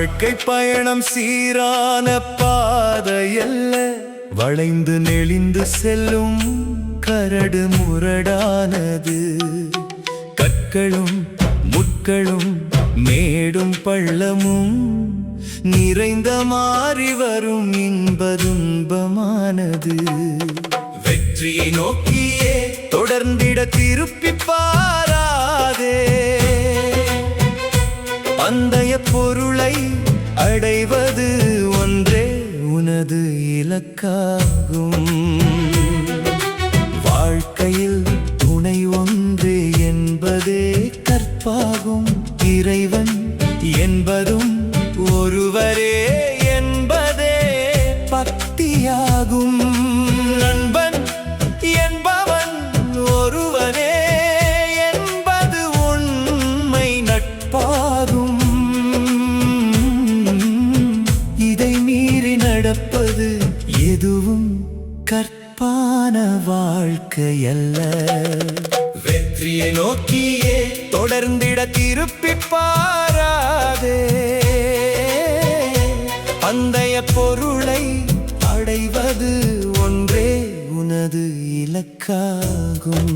வாழ்க்கை பயணம் சீரான பாதையல்ல, வளைந்து நெளிந்து செல்லும் கரடு முரடானது. கற்களும் முட்களும் மேடும் பள்ளமும் நிறைந்த மாறி வரும் இன்ப துன்பமானது. வெற்றியை நோக்கியே தொடர்ந்திட திருப்பி பாராதே, பந்தய பொருளை அடைவது ஒன்றே உனது இலக்காகும். வாழ்க்கையில் துணை ஒன்று என்பதே கற்பாகும். இறைவன் என்பதும் ஒருவரே என்பதே பக்தியாகும். நண்பன் என்பவன் ஒருவனே என்பது உண்மை நட்பாகும். இதை மீறி நடப்பது எதுவும் கற்பான வாழ்க்கையல்ல. வெற்றியை நோக்கியே தொடர்ந்திட திருப்பி பாராதே, பந்தய பொருளை அடைவது ஒன்றே உனது இலக்காகும்.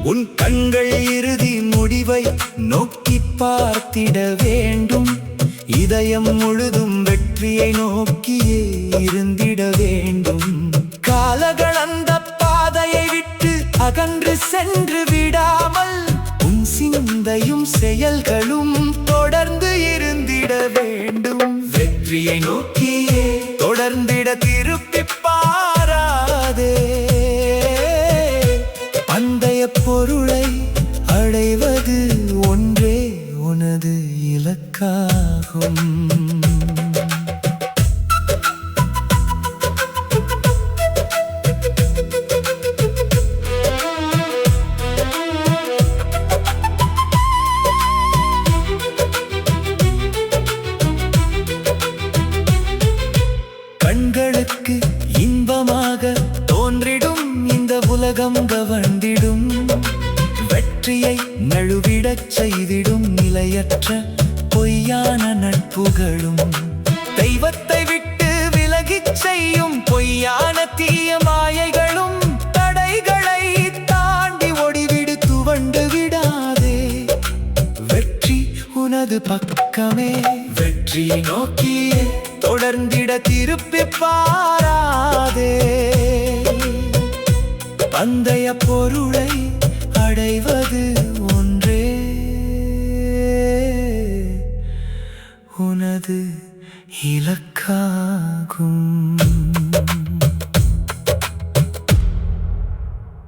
உன் கண்கள் இறுதி முடிவை நோக்கி பார்த்திட வேண்டும். இதயம் முழுதும் வெற்றியை நோக்கியே இருந்திட வேண்டும். காலங்கள் அந்த பாதையை விட்டு அகன்று சென்று விடாமல் உன் சிந்தையும் செயல்களும் தொடர்ந்து இருந்திட வேண்டும். வெற்றியை நோக்கியே தொடர்ந்திட திருப்பி பாராதே, பந்தய பொருளை அடைவது ஒன்றே உனது இலக்காகும். கண்களுக்கு இன்பமாக தோன்றிடும் இந்த உலகம் கவர்ந்திடும். வெற்றியை நழுவிடச் செய்திடும் நிலையற்ற பொய்யான நட்புகளும். தெய்வத்தை விட்டு விலகிச் செய்யும் பொய்யான தீய மாயைகளும். தடைகளை தாண்டி ஓடிவிடு, துவண்டு விடாதே, வெற்றி உனது பக்கமே. வெற்றியை நோக்கியே தொடர்ந்திட திருப்பி பாராதே, பந்தய பொருளை அடைவது ஒன்றே உனது இலக்காகும்.